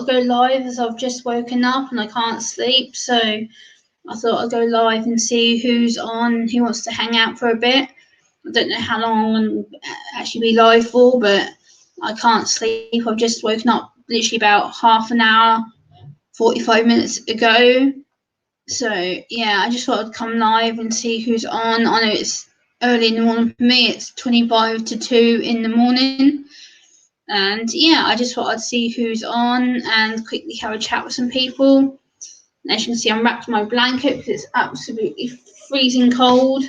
I'd go live as I've just woken up and I can't sleep. So I thought I'd go live and see who's on, who wants to hang out for a bit. I don't know how long I'm going to actually be live for, but I can't sleep. I've just woken up literally about half an hour, 45 minutes ago. So yeah, I just thought I'd come live and see who's on. I know it's early in the morning for me. It's 25 to 2 in the morning. And yeah, I just thought I'd see who's on and quickly have a chat with some people. And as you can see, I'm wrapped in my blanket because it's absolutely freezing cold.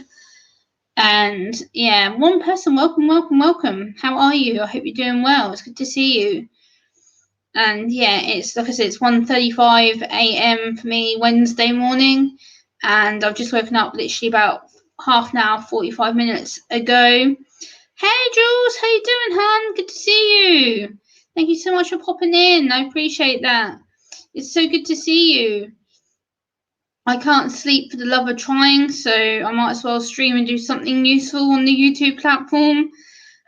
And yeah, one person, welcome. How are you? I hope you're doing well. It's good to see you. And yeah, it's like I said, it's 1:35 a.m. for me Wednesday morning, and I've just woken up literally about half an hour, 45 minutes ago. Hey Jules, how you doing, hon? Good to see you. Thank you so much for popping in. I appreciate that. It's so good to see you. I can't sleep for the love of trying, so I might as well stream and do something useful on the YouTube platform.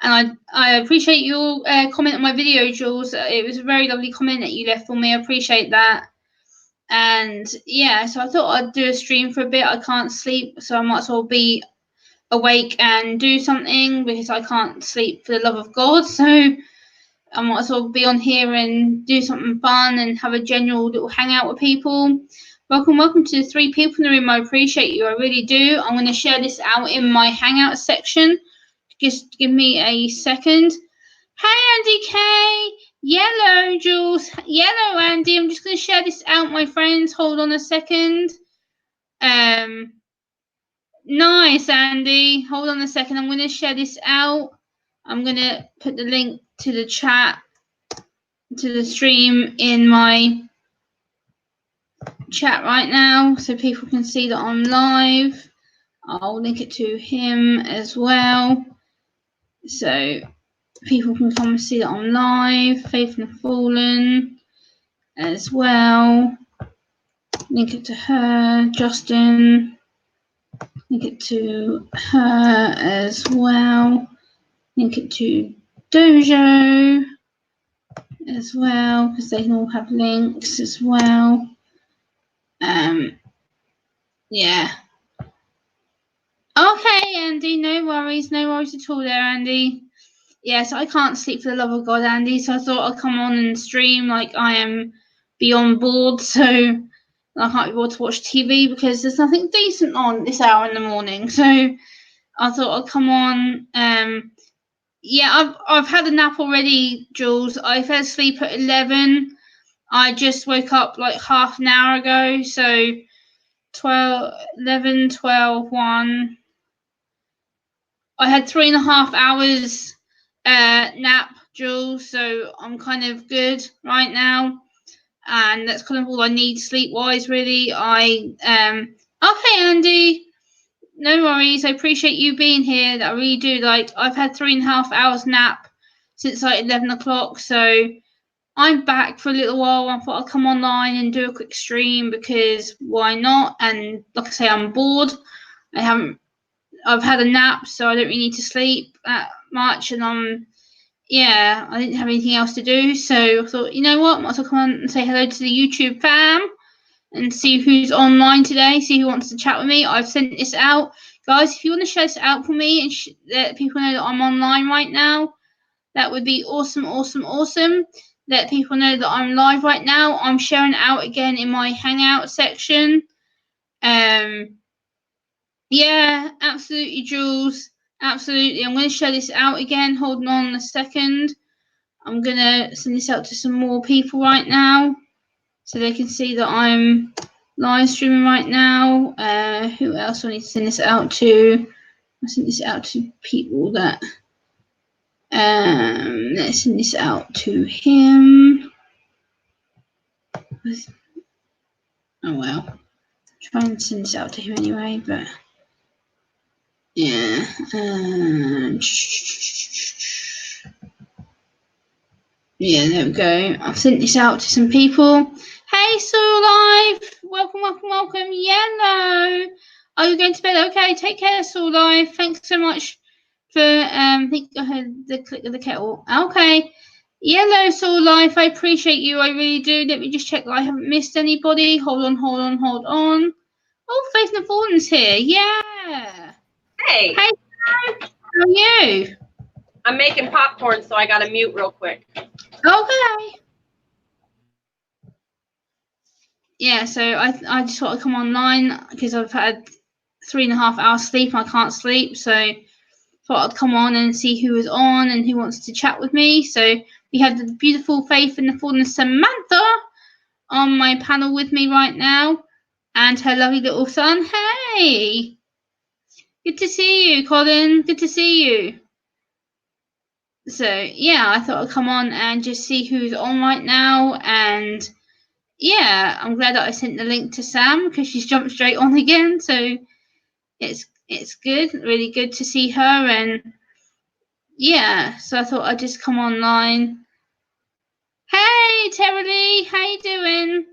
And I appreciate your comment on my video, Jules. It was a very lovely comment that you left for me. I appreciate that. And yeah, so I thought I'd do a stream for a bit. I can't sleep, so I might as well be awake and do something because I can't sleep for the love of God. So I might as well be on here and do something fun and have a general little hangout with people. Welcome to the 3 people in the room. I appreciate you. I really do. I'm going to share this out in my hangout section. Just give me a second. Hi, Andy K. Yellow, Jules. Yellow, Andy. I'm just going to share this out, my friends. Hold on a second. Nice, Andy. Hold on a second. I'm going to share this out. I'm going to put the link to the chat, to the stream in my chat right now so people can see that I'm live. I'll link it to him as well so people can come and see that I'm live. Faith and Fallen as well. Link it to her. Justin. Link it to her as well. Link it to Dojo as well because they can all have links as well. Yeah. Okay, Andy, no worries at all there, Andy. Yes, I can't sleep for the love of God, Andy, so I thought I'd come on and stream like I am beyond bored, so I can't be able to watch TV because there's nothing decent on this hour in the morning. So I thought I'd come on. Yeah, I've had a nap already, Jules. I fell asleep at 11. I just woke up like half an hour ago, so 12, 11, 12, 1. I had 3.5 hours nap, Jules, so I'm kind of good right now, and that's kind of all I need sleep-wise, really. Okay, Andy, no worries. I appreciate you being here. I really do. Like, I've had 3.5 hours nap since like 11 o'clock, so I'm back for a little while. I thought I'd come online and do a quick stream because why not? And like I say, I'm bored. I've had a nap, so I don't really need to sleep that much, and I didn't have anything else to do, so I thought, you know what, might as well come on and say hello to the YouTube fam and see who's online today, see who wants to chat with me. I've sent this out. Guys, if you want to share this out for me and let people know that I'm online right now, that would be awesome. Let people know that I'm live right now. I'm sharing it out again in my Hangout section. Yeah, absolutely, Jules. Absolutely. I'm going to share this out again. Hold on a second. I'm going to send this out to some more people right now so they can see that I'm live streaming right now. Who else do I need to send this out to? I send this out to people that... let's send this out to him. Oh, well. Try and send this out to him anyway, but... Yeah. Yeah, there we go. I've sent this out to some people. Hey, Soul Life. Welcome. Yellow. Are you going to bed? Okay, take care, Soul Life. Thanks so much for I think I heard the click of the kettle. Okay. Yellow Soul Life, I appreciate you. I really do. Let me just check that I haven't missed anybody. Hold on, hold on, hold on. Oh, Faith Navorton's here. Yeah. Hey. Hey, how are you? I'm making popcorn, so I got to mute real quick. Okay. Yeah, so I just thought I'd come online because I've had 3.5 hours sleep and I can't sleep. So thought I'd come on and see who is on and who wants to chat with me. So we have the beautiful Faith and the Fallen Samantha on my panel with me right now, and her lovely little son. Hey, good to see you, Colin. Good to see you. So yeah, I thought I'd come on and just see who's on right now, and yeah, I'm glad that I sent the link to Sam because she's jumped straight on again. So it's good, really good to see her, and yeah, so I thought I'd just come online. Hey, Terry Lee, how you doing?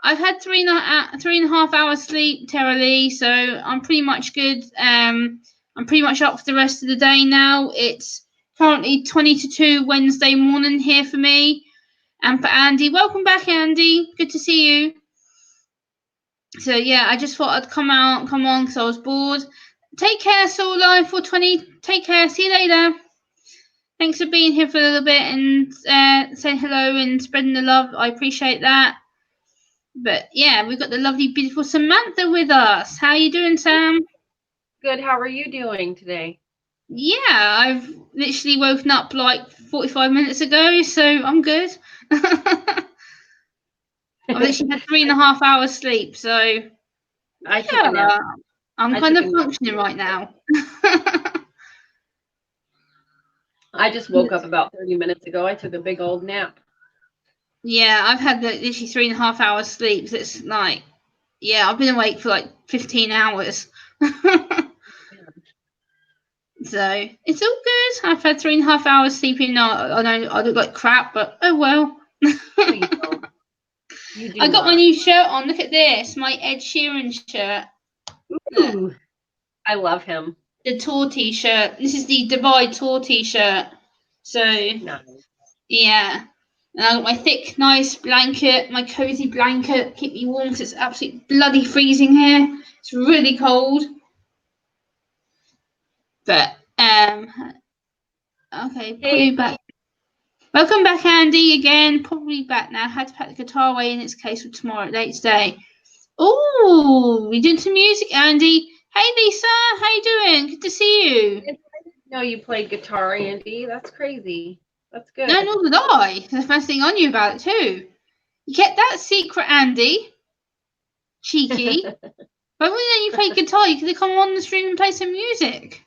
I've had 3.5 hours sleep, Terry Lee, so I'm pretty much good. I'm pretty much up for the rest of the day now. It's currently 20 to 2 Wednesday morning here for me. And for Andy, welcome back, Andy. Good to see you. So yeah, I just thought I'd come on, because I was bored. Take care, Soul Life 420. Take care. See you later. Thanks for being here for a little bit and saying hello and spreading the love. I appreciate that. But yeah, we've got the lovely, beautiful Samantha with us. How are you doing, Sam? Good. How are you doing today? Yeah, I've literally woken up like 45 minutes ago, so I'm good. I've literally had 3.5 hours sleep, so I took a nap. I'm kind of functioning right now. I just woke up about 30 minutes ago. I took a big old nap. Yeah, I've had literally 3.5 hours sleep. So it's like, yeah, I've been awake for like 15 hours. So it's all good. I've had 3.5 hours sleeping. I know I look like crap, but oh well. No, you don't. You do I got not. my new shirt on. Look at this, my Ed Sheeran shirt. Ooh, I love him. The tour T-shirt. This is the Divide tour T-shirt. So Nice. yeah, and I got my thick, nice blanket, my cozy blanket, keep me warm because it's absolutely bloody freezing here. It's really cold. But okay, probably back. Welcome back, Andy. Again, probably back now. Had to pack the guitar away in its case for tomorrow, late today. Oh, we did some music, Andy. Hey, Lisa, how you doing? Good to see you. I didn't know you played guitar, Andy. That's crazy. That's good. No, nor did I. The first thing I knew about it too. You kept that secret, Andy. Cheeky. Why wouldn't you play guitar? You could have come on the stream and play some music.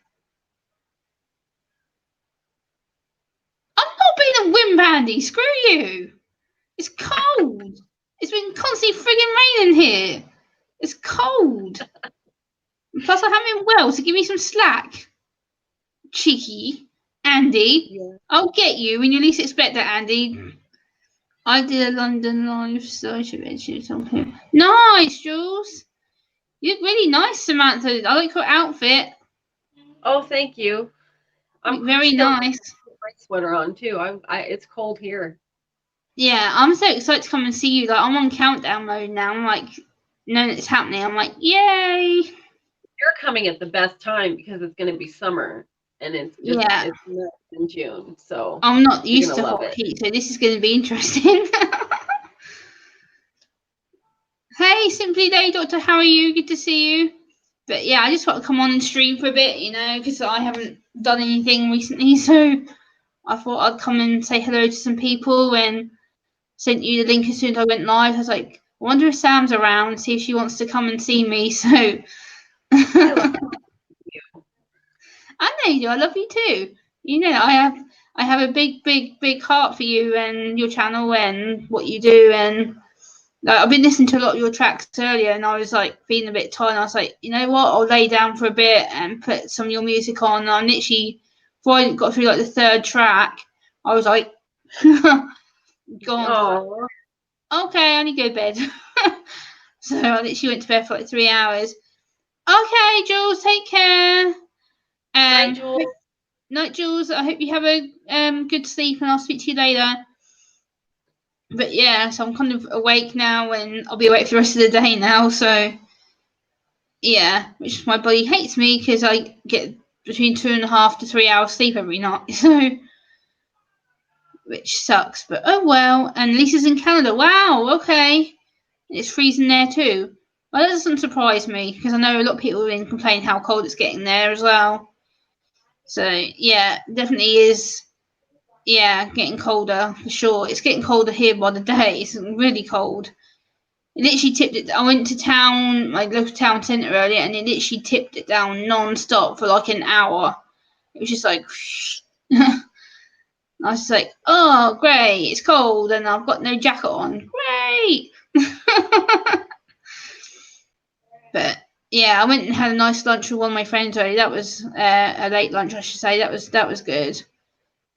I'm not being a wimp, Andy. Screw you. It's cold. It's been constantly frigging raining here. It's cold. Plus, I haven't been well, so give me some slack. Cheeky. Andy. Yeah. I'll get you when you least expect that, Andy. I did a London live, so I should mention something. Nice, Jules. You look really nice, Samantha. I like your outfit. Oh, thank you. I'm Very still nice. put my sweater on too. It's cold here. Yeah, I'm so excited to come and see you. Like, I'm on countdown mode now. I'm like, knowing it's happening. I'm like, yay! You're coming at the best time because it's going to be summer and it's just it's not in June. So I'm not used to love hot it. heat, so this is going to be interesting. Hey, Simply Day Doctor, how are you? Good to see you. But yeah, I just want to come on and stream for a bit, because I haven't done anything recently, so I thought I'd come and say hello to some people and sent you the link as soon as I went live. I was like, I wonder if Sam's around, see if she wants to come and see me. So I love you. I know you do. I love you too. I have a big, big, big heart for you and your channel and what you do. And I've been listening to a lot of your tracks earlier, and I was like feeling a bit tired. And I was like, you know what? I'll lay down for a bit and put some of your music on. And I'm literally, before I got through like the third track, I was like, God, Aww. okay, I need to go to bed. So I literally went to bed for like 3 hours. Okay, Jules, take care. Night, Jules. Night, Jules. I hope you have a good sleep, and I'll speak to you later. But yeah, so I'm kind of awake now, and I'll be awake for the rest of the day now. So yeah, which my body hates me because I get between 2.5 to 3 hours sleep every night. So which sucks. But oh well. And Lisa's in Canada. Wow. Okay. It's freezing there too. Well, that doesn't surprise me because I know a lot of people have been complaining how cold it's getting there as well. So yeah, definitely is. Yeah, getting colder for sure. It's getting colder here by the day. It's really cold. It literally tipped it. I went to town, my local town centre earlier, and it literally tipped it down non-stop for like an hour. It was just like, I was just like, oh great, it's cold, and I've got no jacket on. Great. But yeah, I went and had a nice lunch with one of my friends earlier. That was a late lunch, I should say. That was good.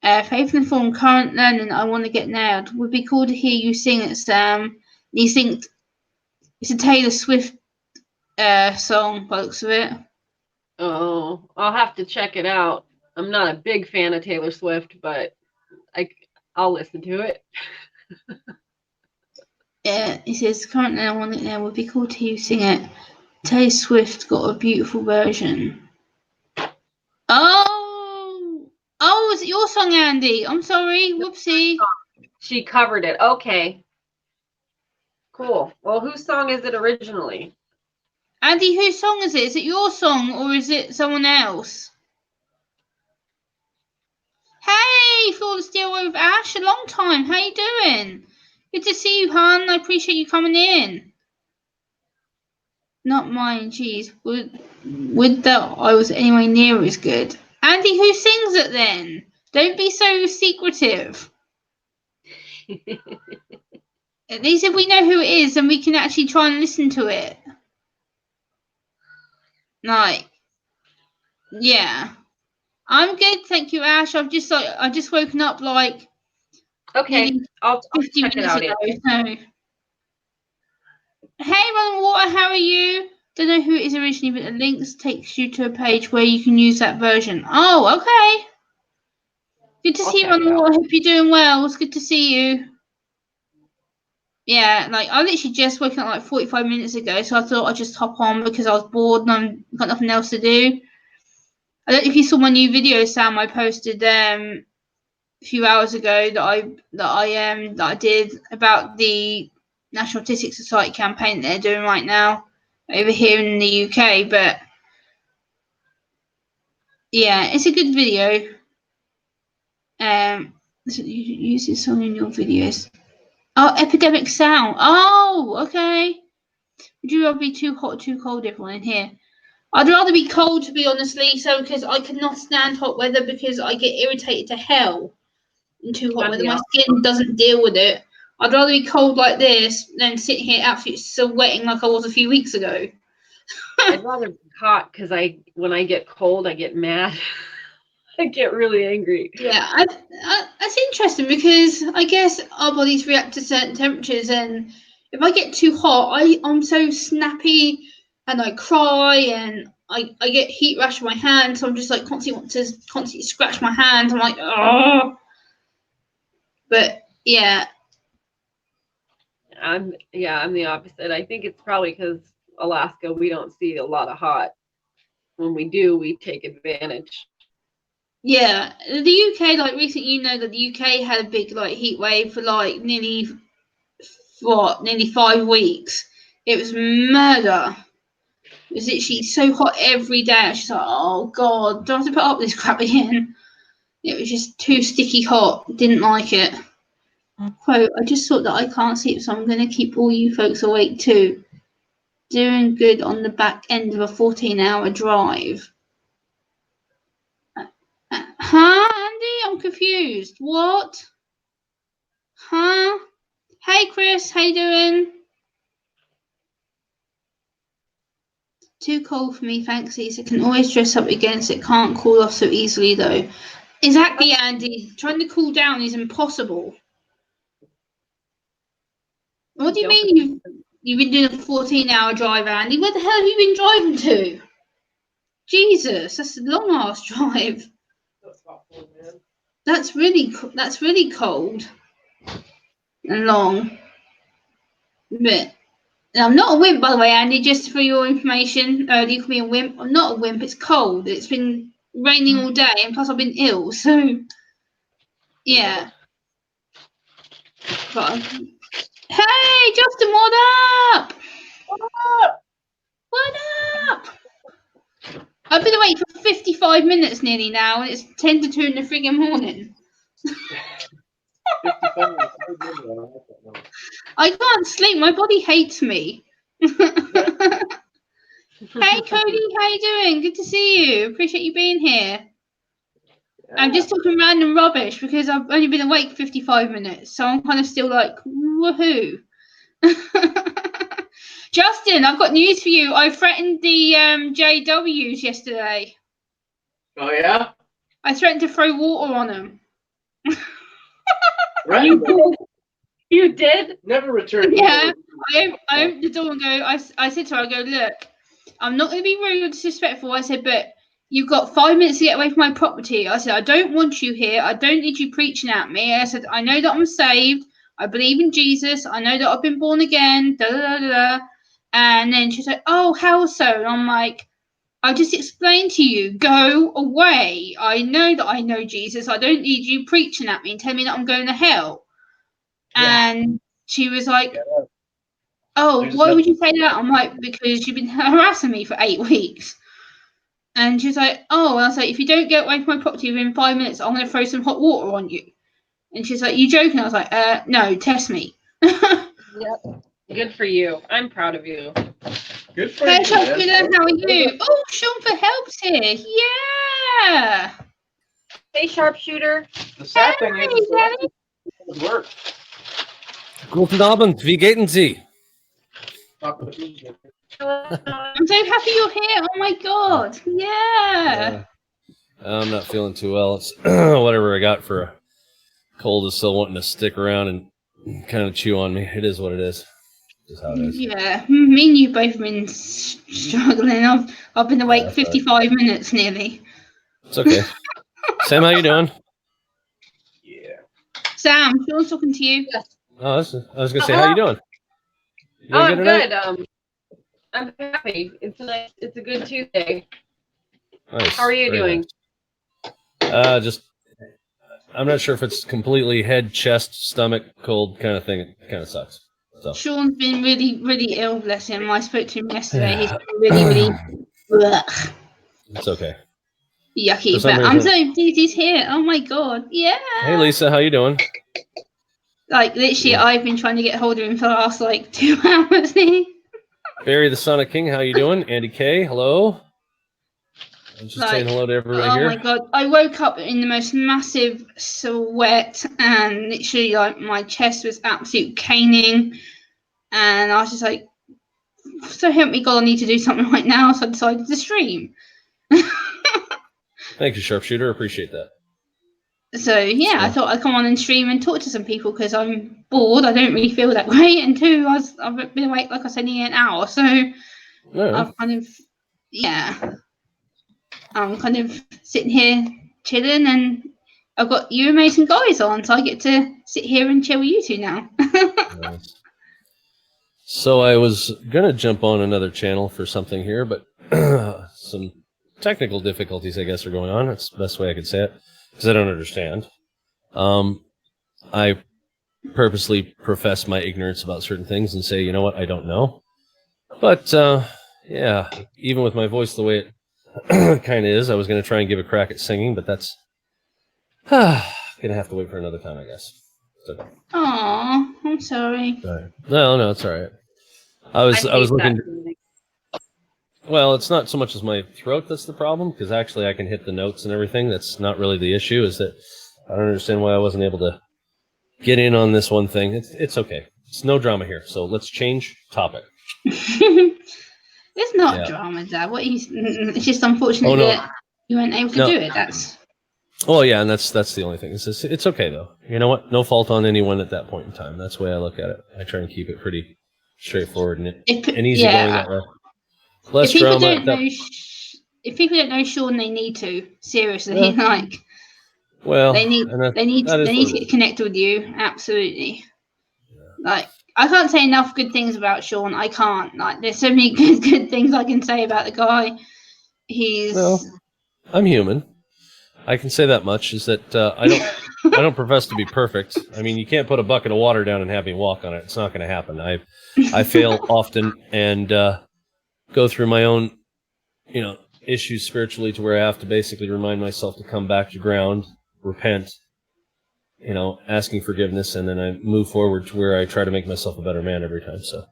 Faith in the form current learning. I want to get nailed. Would be cool to hear you sing it, Sam. You think it's a Taylor Swift song, by the looks of it. Oh, I'll have to check it out. I'm not a big fan of Taylor Swift, but I'll listen to it. Yeah, it says currently I want it now. Would be cool to hear you sing it. Taylor Swift got a beautiful version. Oh, is it your song, Andy? I'm sorry, whoopsie. She covered it. Okay. Cool. Well, whose song is it originally? Andy, whose song is it? Is it your song or is it someone else? Hey, Flawless DIY with Ash, a long time. How you doing? Good to see you, hon. I appreciate you coming in. Not mine, jeez. Would that I was anywhere near as good. Andy, who sings it then? Don't be so secretive. At least if we know who it is, then we can actually try and listen to it. Like, yeah. I'm good, thank you, Ash. I just woken up like Okay, I'll 50 check it minutes out. ago. So. Hey, Running Water, how are you? Don't know who it is originally, but the links takes you to a page where you can use that version. Oh, okay. Good to see you, Running Water. Hope you're doing well. It's good to see you. Yeah, like I literally just woken up like 45 minutes ago, so I thought I'd just hop on because I was bored and I've got nothing else to do. I don't know if you saw my new video, Sam. I posted a few hours ago that I did about the National Autistic Society campaign that they're doing right now over here in the UK. But yeah, it's a good video. So you use this song in your videos. Oh, Epidemic Sound. Oh, okay. Would you rather be too hot or too cold, everyone in here? I'd rather be cold, to be honest, Lisa, because I cannot stand hot weather because I get irritated to hell in too hot weather. My skin doesn't deal with it. I'd rather be cold like this than sit here absolutely sweating like I was a few weeks ago. I'd rather be hot because when I get cold, I get mad. I get really angry. Yeah, that's interesting because I guess our bodies react to certain temperatures, and if I get too hot, I'm so snappy and I cry and I get heat rash on my hands, so I'm just like constantly scratch my hands. I'm like, oh. But yeah. I'm the opposite. I think it's probably because Alaska, we don't see a lot of hot. When we do, we take advantage. Yeah, the UK, like recently, you know that the UK had a big like heat wave for like nearly 5 weeks. It was murder. It was literally so hot every day. I was just like, oh god, do I have to put up this crap again? It was just too sticky hot. Didn't like it. Quote, I just thought that I can't sleep, so I'm going to keep all you folks awake too. Doing good on the back end of a 14-hour drive. Huh, Andy? I'm confused. What? Huh? Hey, Chris. How you doing? Too cold for me, thanks, Lisa. Can always dress up against it. Can't cool off so easily, though. Exactly, Andy. Trying to cool down is impossible. What do you mean you've been doing a 14-hour drive, Andy? Where the hell have you been driving to? Jesus, that's a long ass drive. That's really cold and long. But I'm not a wimp, by the way, Andy. Just for your information, you call me a wimp. I'm not a wimp. It's cold. It's been raining all day, and plus I've been ill. So yeah. But hey, Justin, what up? What up? I've been awake for 55 minutes nearly now, and it's 10 to 2 in the friggin' morning. 55 minutes. I can't sleep. My body hates me. Hey, Cody, how you doing? Good to see you. Appreciate you being here. I'm just talking random rubbish because I've only been awake 55 minutes, so I'm kind of still like, woohoo. Justin, I've got news for you. I threatened the JWs yesterday. Oh yeah. I threatened to throw water on them. You did? Never returned. Yeah, I opened the door and go. I said to her, I go, look, I'm not going to be rude or disrespectful. I said, but you've got 5 minutes to get away from my property. I said, I don't want you here. I don't need you preaching at me. I said, I know that I'm saved. I believe in Jesus. I know that I've been born again. Da da da da. Da. And then she's like, oh, how so? And I'm like, I just explained to you, go away. I know that I know Jesus. I don't need you preaching at me and telling me that I'm going to hell. Yeah. And she was like, oh, why would you say that? I'm like, because you've been harassing me for 8 weeks. And she's like, oh, and I was like, if you don't get away from my property within 5 minutes, I'm going to throw some hot water on you. And she's like, you joking? I was like, no, test me. Yep. Good for you. I'm proud of you. Good for Hey, you. Sharpshooter, how are you? Oh, Sean for help's here. Yeah. Hey, sharpshooter. The sad thing is Daddy. it work. Guten Abend, wie geht's Sie? I'm so happy you're here. Oh my god. Yeah. I'm not feeling too well. It's whatever I got for a cold is still wanting to stick around and kind of chew on me. It is what it is. Just how it is. Yeah. Me and you both have been struggling. I've been awake 55 minutes nearly. It's okay. Sam, how you doing? Yeah. Sam, Sean's talking to you. Oh, I was gonna say, how you doing? You doing I'm tonight? good. I'm happy. It's nice. It's a good Tuesday. Nice. How are you Very doing? nice. Just I'm not sure if it's completely head, chest, stomach, cold kind of thing. It kind of sucks. So. Sean's been really, really ill, bless him. I spoke to him yesterday. He's been really, really blech, It's okay. yucky. For some But I'm reason- so pleased he's here. Oh my god. Yeah. Hey, Lisa, how you doing? Like literally, Yeah. I've been trying to get hold of him for the last like 2 hours. Barry the Sonic King, how you doing? Andy K, hello. I'm just saying hello to everybody oh here. my god, I woke up in the most massive sweat and literally like my chest was absolute caning, and I was just like, so help me god, I need to do something right now. So I decided to stream. Thank you, Sharpshooter. Appreciate that. So yeah, I thought I'd come on and stream and talk to some people because I'm bored. I don't really feel that great, and two, I've been awake like I said nearly an hour, so I've kind of I'm kind of sitting here chilling, and I've got you amazing guys on, so I get to sit here and chill with you two now. Nice. So I was gonna jump on another channel for something here, but some technical difficulties, I guess, are going on. That's the best way I could say it, because I don't understand. I purposely profess my ignorance about certain things and say, you know what, I don't know. But yeah, even with my voice the way it kind of is, I was going to try and give a crack at singing, but that's gonna have to wait for another time, I guess. So, Aw, I'm sorry. no, it's all right. I was looking. Well, it's not so much as my throat that's the problem, because actually I can hit the notes and everything. That's not really the issue. Is that I don't understand why I wasn't able to get in on this one thing. It's okay. It's no drama here. So let's change topic. It's not drama, Dad. It's just unfortunate that you weren't able to do it. That's. Well, yeah, and that's the only thing. It's okay though. You know what? No fault on anyone at that point in time. That's the way I look at it. I try and keep it pretty straightforward and easy going that way. Less drama. If people don't know Sean, they need to seriously like. Well, They need and they need that is they need what to it get is. connected with you. Absolutely. Like I can't say enough good things about Sean. I can't. Like there's so many good things I can say about the guy. He's No, I'm human. I can say that much. Is that I don't profess to be perfect. I mean, you can't put a bucket of water down and have me walk on it. It's not going to happen. I fail often and go through my own, issues spiritually to where I have to basically remind myself to come back to ground, repent, asking forgiveness, and then I move forward to where I try to make myself a better man every time. So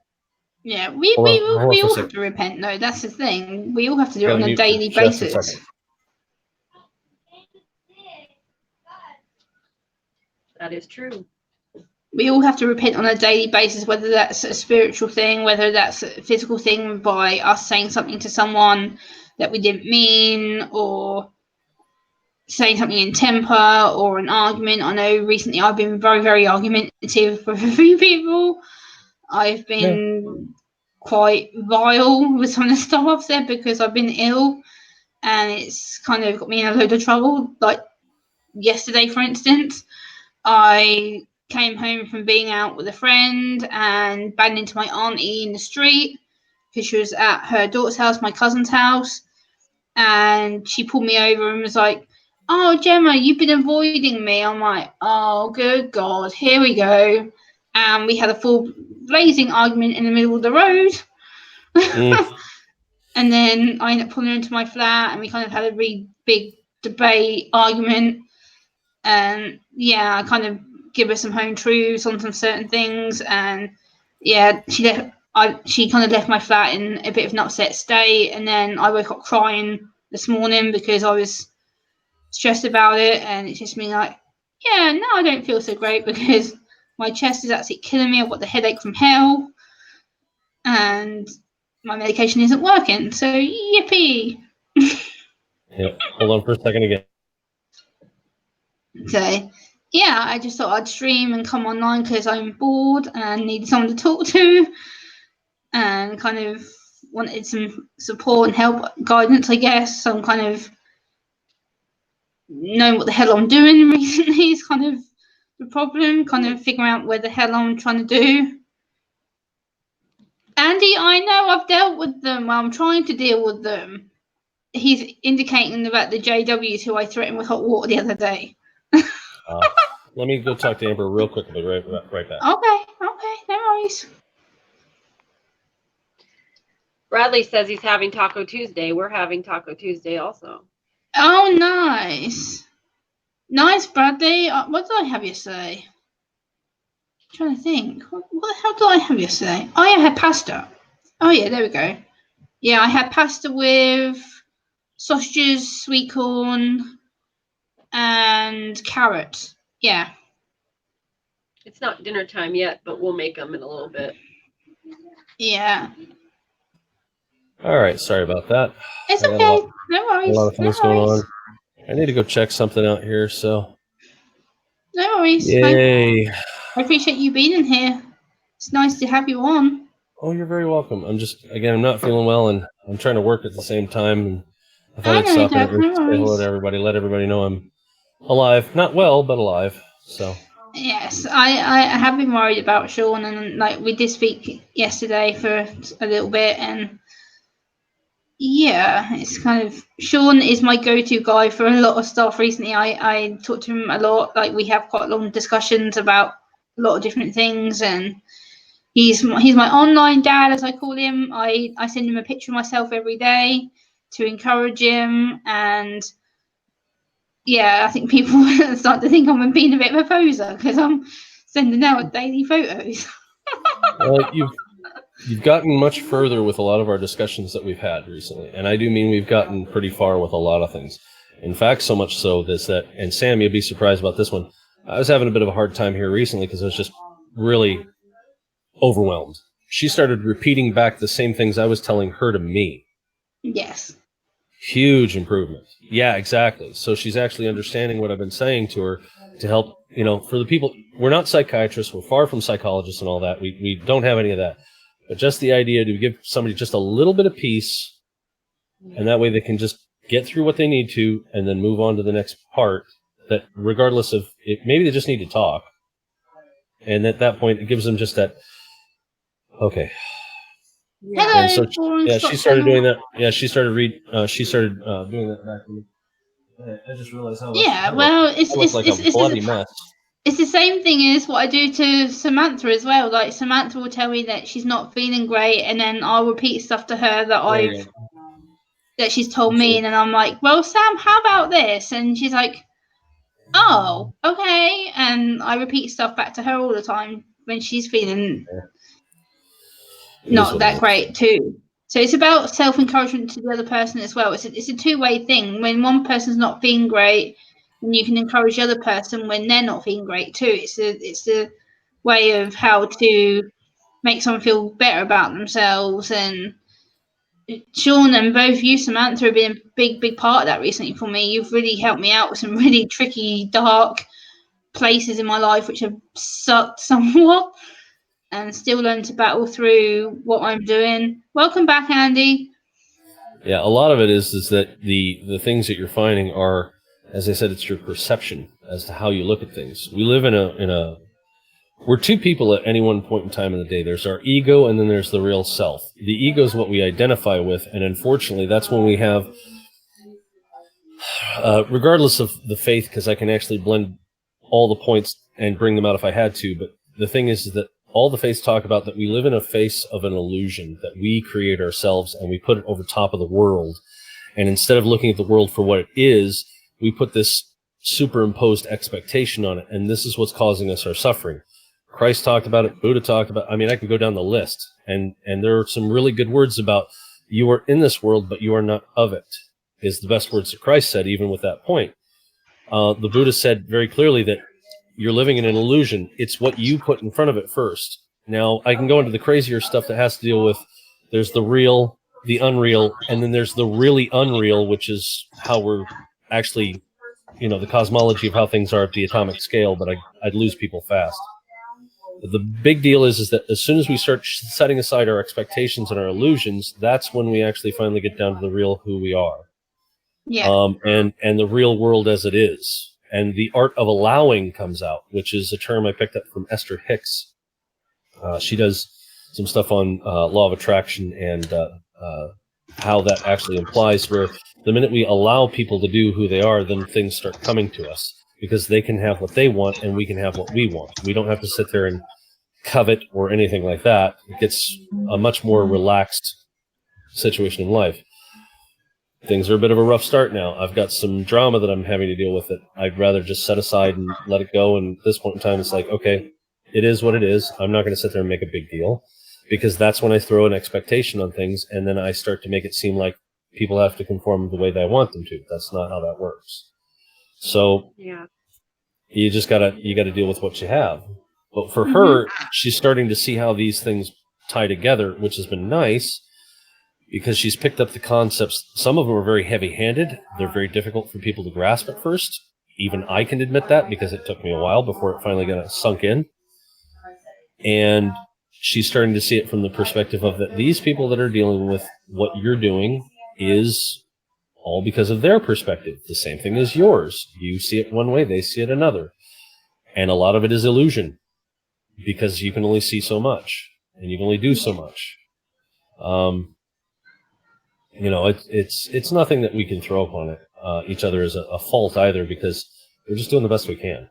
yeah. We hold we on, hold on we for a all have second. to repent though. That's the thing. We all have to do I it got to on a mute for daily just a basis. second. That is true. We all have to repent on a daily basis, whether that's a spiritual thing, whether that's a physical thing by us saying something to someone that we didn't mean, or saying something in temper, or an argument. I know recently I've been very, very argumentative with a few people. I've been quite vile with some of the stuff I've said because I've been ill, and it's kind of got me in a load of trouble. Like yesterday, for instance, I came home from being out with a friend and banged into my auntie in the street because she was at her daughter's house, my cousin's house, and she pulled me over and was like, "Oh, Gemma, you've been avoiding me." I'm like, "Oh, good God, here we go." And we had a full blazing argument in the middle of the road. And then I ended up pulling her into my flat and we kind of had a really big debate, argument. And yeah, I kind of give her some home truths on some certain things. And yeah, she kind of left my flat in a bit of an upset state. And then I woke up crying this morning because I was stressed about it. And it's just me like, yeah, no, I don't feel so great because my chest is actually killing me. I've got the headache from hell. And my medication isn't working. So yippee. Yeah, hold on for a second again. So yeah, I just thought I'd stream and come online because I'm bored and needed someone to talk to and kind of wanted some support and help, guidance, I guess. So I'm kind of knowing what the hell I'm doing recently is kind of the problem, kind of figuring out where the hell I'm trying to do. Andy, I know I've dealt with them. Well, I'm trying to deal with them. He's indicating about the JWs who I threatened with hot water the other day. Let me go talk to Amber real quick. I'll be right back. Okay, no worries. Bradley says he's having Taco Tuesday. We're having Taco Tuesday also. Oh, nice. Nice, Bradley. What did I have yesterday? I'm trying to think. What the hell did I have yesterday? Oh, yeah, I had pasta. Oh, yeah, there we go. Yeah, I had pasta with sausages, sweet corn, and carrot. Yeah. It's not dinner time yet, but we'll make them in a little bit. Yeah. All right, sorry about that. It's I got okay. No worries. a lot of things going on. I need to go check something out here. So No worries. yay! I appreciate you being in here. It's nice to have you on. Oh, you're very welcome. I'm not feeling well, and I'm trying to work at the same time. And I thought I'd know, stop in Doc. and No say hello worries. to everybody, let everybody know I'm alive. Not well, but alive. So Yes, I have been worried about Sean, and like we did speak yesterday for a little bit, and yeah, it's kind of Sean is my go-to guy for a lot of stuff. Recently, I talk to him a lot. Like we have quite long discussions about a lot of different things, and he's my online dad, as I call him. I send him a picture of myself every day to encourage him, and yeah, I think people start to think I'm being a bit of a poser because I'm sending out daily photos. you've gotten much further with a lot of our discussions that we've had recently, and I do mean we've gotten pretty far with a lot of things. In fact, so much so and Sam, you'll be surprised about this one. I was having a bit of a hard time here recently because I was just really overwhelmed. She started repeating back the same things I was telling her to me. Yes. Huge improvement. Yeah, exactly. So she's actually understanding what I've been saying to her to help, for the people. We're not psychiatrists. We're far from psychologists and all that. We don't have any of that. But just the idea to give somebody just a little bit of peace, and that way they can just get through what they need to and then move on to the next part. that regardless of it, maybe they just need to talk. And at that point, it gives them just that, okay. Yeah. Hello, And so, boring yeah, Scott she started channel. doing that. Yeah, she started doing that back to me. I just realized how much Yeah, I well, look like a bloody mess. it's the same thing as what I do to Samantha as well. Like Samantha will tell me that she's not feeling great, and then I'll repeat stuff to her that she's told me, and then I'm like, "Well, Sam, how about this?" And she's like, "Oh, okay." And I repeat stuff back to her all the time when she's feeling It is not what it that is. great too. So it's about self encouragement to the other person as well. It's a two-way thing. When one person's not feeling great, then you can encourage the other person when they're not feeling great too. It's a way of how to make someone feel better about themselves. And Sean and both you, Samantha, have been a big part of that recently for me. You've really helped me out with some really tricky, dark places in my life which have sucked somewhat, and still learn to battle through what I'm doing. Welcome back, Andy. Yeah, a lot of it is that the things that you're finding are, as I said, it's your perception as to how you look at things. We live in a we're two people at any one point in time in the day. There's our ego, and then there's the real self. The ego is what we identify with, and unfortunately, that's when we have, regardless of the faith, because I can actually blend all the points and bring them out if I had to. But the thing is that all the faiths talk about that we live in a face of an illusion that we create ourselves, and we put it over top of the world. And instead of looking at the world for what it is, we put this superimposed expectation on it. And this is what's causing us our suffering. Christ talked about it. Buddha talked about it. I mean, I could go down the list. And there are some really good words about you are in this world, but you are not of it, is the best words that Christ said, even with that point. The Buddha said very clearly that you're living in an illusion. It's what you put in front of it first. Now, I can go into the crazier stuff that has to deal with, there's the real, the unreal, and then there's the really unreal, which is how we're actually, the cosmology of how things are at the atomic scale, but I'd lose people fast. The big deal is that as soon as we start setting aside our expectations and our illusions, that's when we actually finally get down to the real who we are. Yeah. And the real world as it is. And the art of allowing comes out, which is a term I picked up from Esther Hicks. She does some stuff on law of attraction and how that actually implies, where the minute we allow people to do who they are, then things start coming to us because they can have what they want and we can have what we want. We don't have to sit there and covet or anything like that. It gets a much more relaxed situation in life. Things are a bit of a rough start now. I've got some drama that I'm having to deal with that I'd rather just set aside and let it go. And at this point in time, it's like, okay, it is what it is. I'm not going to sit there and make a big deal, because that's when I throw an expectation on things, and then I start to make it seem like people have to conform the way that I want them to. That's not how that works. So Yeah. you gotta deal with what you have. But for her, she's starting to see how these things tie together, which has been nice, because she's picked up the concepts. Some of them are very heavy-handed. They're very difficult for people to grasp at first. Even I can admit that, because it took me a while before it finally got sunk in. And she's starting to see it from the perspective of that these people that are dealing with what you're doing is all because of their perspective. The same thing as yours. You see it one way, they see it another. And a lot of it is illusion, because you can only see so much and you can only do so much. It's nothing that we can throw upon each other as a fault either, because we're just doing the best we can.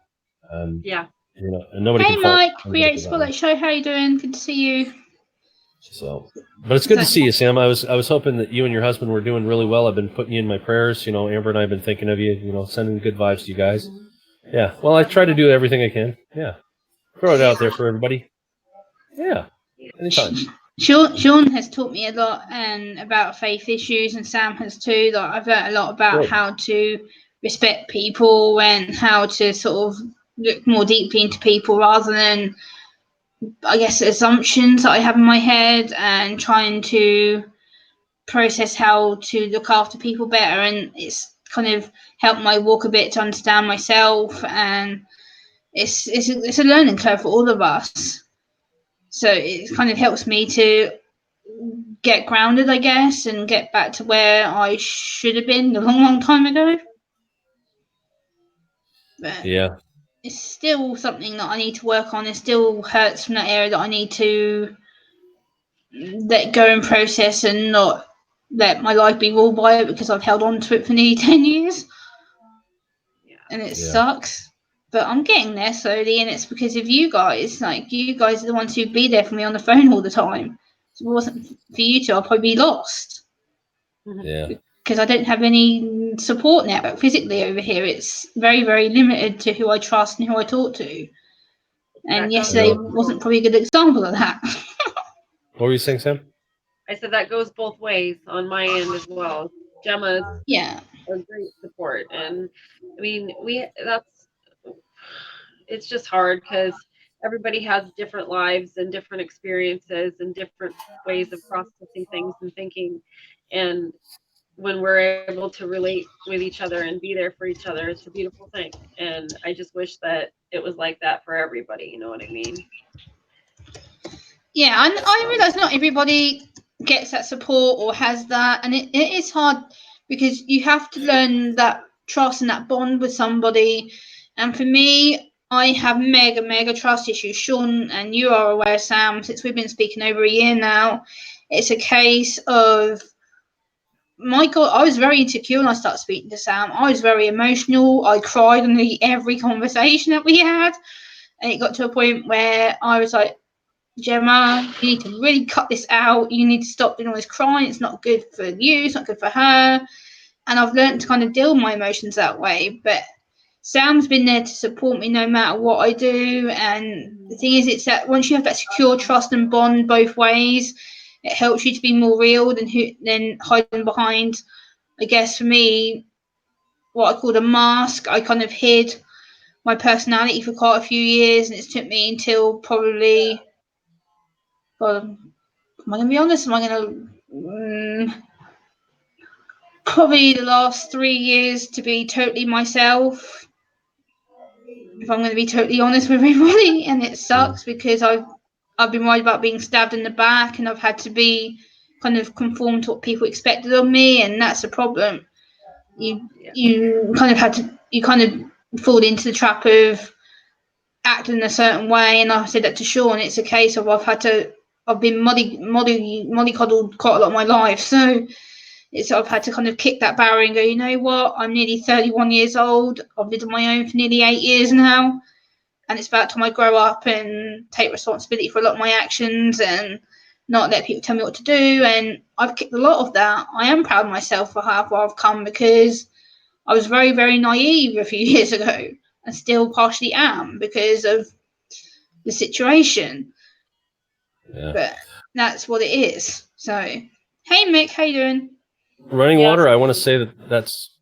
Yeah. And nobody Hey, can fault Mike, anybody Create for that. Spotlight Show. How you doing? Good to see you. So, but it's good to see you, Sam. I was hoping that you and your husband were doing really well. I've been putting you in my prayers. Amber and I have been thinking of you. Sending good vibes to you guys. Yeah. Well, I try to do everything I can. Yeah. Throw it out there for everybody. Yeah. Anytime. Sean has taught me a lot about faith issues, and Sam has too. Like, I've learned a lot about how to respect people and how to sort of look more deeply into people rather than, I guess, assumptions that I have in my head, and trying to process how to look after people better. And it's kind of helped my walk a bit to understand myself, and it's a learning curve for all of us. So it kind of helps me to get grounded, I guess, and get back to where I should have been a long time ago. But Yeah. it's still something that I need to work on. It still hurts from that area that I need to let go and process and not let my life be ruled by it, because I've held on to it for nearly 10 years Yeah. and it Yeah. sucks. But I'm getting there slowly, and it's because of you guys. Like, you guys are the ones who'd be there for me on the phone all the time. If it wasn't for you two, I'd probably be lost, Yeah. because I don't have any support network physically over here. It's very, very limited to who I trust and who I talk to. And That goes yesterday both wasn't ways. probably a good example of that. What were you saying, Sam? I said that goes both ways on my end as well. Gemma's Yeah. a great support, and I mean, it's just hard because everybody has different lives and different experiences and different ways of processing things and thinking, and when we're able to relate with each other and be there for each other, it's a beautiful thing. And I just wish that it was like that for everybody. You know what I mean? Yeah, I realise not everybody gets that support or has that, and it is hard, because you have to learn that trust and that bond with somebody. And for me, I have mega, mega trust issues. Sean, and you are aware, Sam, since we've been speaking over a year now, it's a case of, my God, I was very insecure when I started speaking to Sam. I was very emotional. I cried on nearly every conversation that we had. And it got to a point where I was like, Gemma, you need to really cut this out. You need to stop doing all this crying. It's not good for you. It's not good for her. And I've learned to kind of deal with my emotions that way. But Sam's been there to support me no matter what I do. And the thing is, it's that once you have that secure trust and bond both ways, it helps you to be more real than hiding behind, I guess, for me, what I called a mask. I kind of hid my personality for quite a few years, and it's took me until probably, well, am I going to be honest? Am I going to probably the last 3 years to be totally myself? If I'm going to be totally honest with everybody, and it sucks because I've been worried about being stabbed in the back, and I've had to be kind of conform to what people expected of me, and that's a problem. You kind of had to, you kind of fall into the trap of acting in a certain way, and I said that to Sean. It's a case of I've been mollycoddled quite a lot of my life, so I've had to kind of kick that barrier and go, you know what? I'm nearly 31 years old. I've lived on my own for nearly 8 years now, and it's about time I grow up and take responsibility for a lot of my actions and not let people tell me what to do. And I've kicked a lot of that. I am proud of myself for how far I've come, because I was very, very naive a few years ago, and still partially am because of the situation. Yeah. But that's what it is. So, hey Mick, how you doing? Running Yes. water, I want to say that's.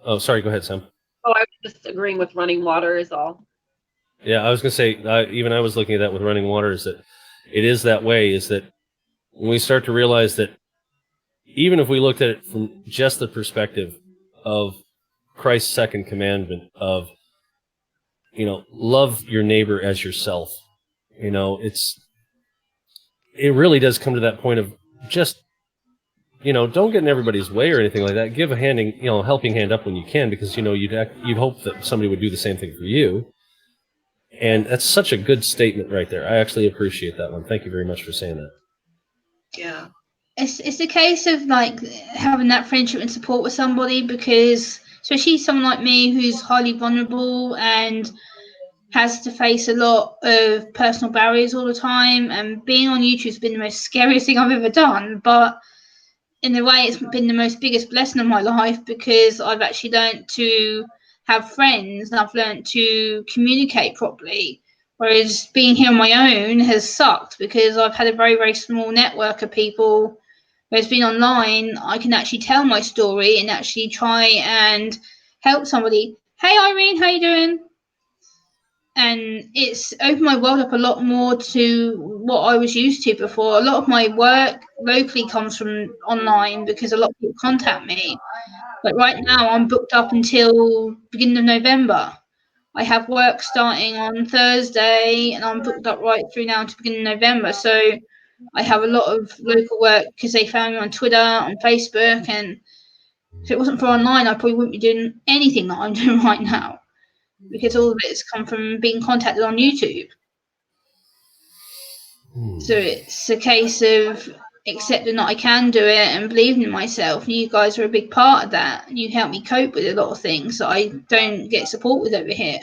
Oh, sorry. Go ahead, Sam. Oh, I was just agreeing with running water is all. Yeah, I was going to say, even I was looking at that with running water, is that it is that way, is that when we start to realize that even if we looked at it from just the perspective of Christ's second commandment of, love your neighbor as yourself, it really does come to that point of just, don't get in everybody's way or anything like that. Give a helping hand up when you can, because, you'd hope that somebody would do the same thing for you. And that's such a good statement right there. I actually appreciate that one. Thank you very much for saying that. Yeah. It's a case of like having that friendship and support with somebody, because especially someone like me who's highly vulnerable and has to face a lot of personal barriers all the time, and being on YouTube has been the most scariest thing I've ever done. But in a way, it's been the most biggest blessing of my life, because I've actually learned to have friends and I've learned to communicate properly. Whereas being here on my own has sucked, because I've had a very, very small network of people. Whereas being online, I can actually tell my story and actually try and help somebody. Hey Irene, how you doing? And it's opened my world up a lot more to what I was used to before. A lot of my work locally comes from online, because a lot of people contact me. But right now I'm booked up until beginning of November. I have work starting on Thursday, and I'm booked up right through now to beginning of November. So I have a lot of local work because they found me on Twitter, on Facebook, and if it wasn't for online, I probably wouldn't be doing anything that I'm doing right now. because all of it's come from being contacted on YouTube. So it's a case of accepting that I can do it and believing in myself. And you guys are a big part of that. You help me cope with a lot of things that I don't get support with over here.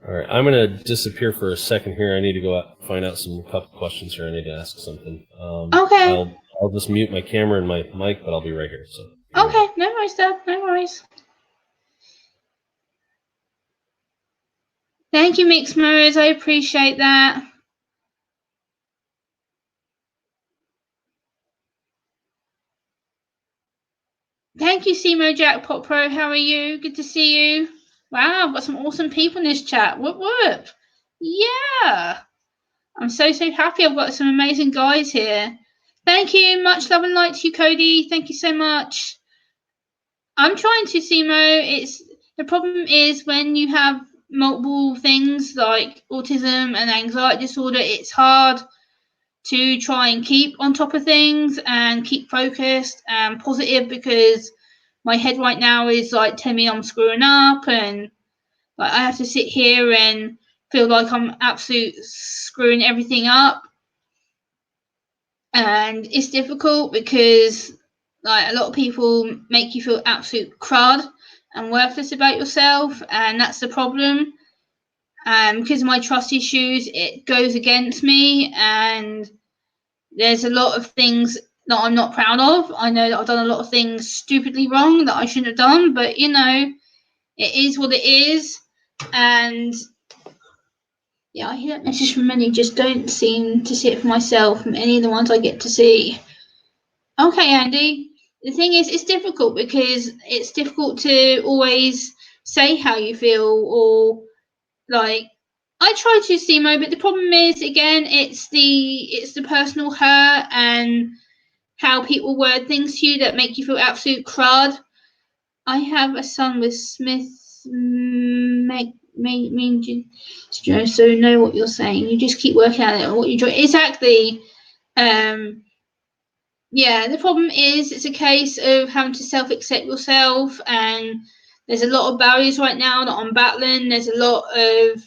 All right, I'm going to disappear for a second here. I need to go out and find out some couple questions here. I need to ask something. Okay. I'll just mute my camera and my mic, but I'll be right here. So. Okay, no worries, Dad. No worries. Thank you, Mixed Mirrors. I appreciate that. Thank you, Simo Jackpot Pro. How are you? Good to see you. Wow, I've got some awesome people in this chat. Whoop whoop. Yeah. I'm so happy. I've got some amazing guys here. Thank you. Much love and light to you, Cody. Thank you so much. I'm trying to, Simo. The problem is when you have multiple things like autism and anxiety disorder, it's hard to try and keep on top of things and keep focused and positive, because my head right now is like telling me I'm screwing up, and like I have to sit here and feel like I'm absolutely screwing everything up. And it's difficult because like a lot of people make you feel absolute crud and worthless about yourself, and that's the problem. Because of my trust issues, it goes against me, and there's a lot of things that I'm not proud of. I know that I've done a lot of things stupidly wrong that I shouldn't have done, but you know, it is what it is. And yeah, I hear that message from many, just don't seem to see it for myself from any of the ones I get to see. Okay, Andy. The thing is, it's difficult because it's difficult to always say how you feel, or like I try to, Simo, but the problem is again, it's the personal hurt and how people word things to you that make you feel absolute crud. I have a son with Smith so know what you're saying. You just keep working at it and what you enjoy. Exactly. Yeah, the problem is it's a case of having to self-accept yourself, and there's a lot of barriers right now that I'm battling. There's a lot of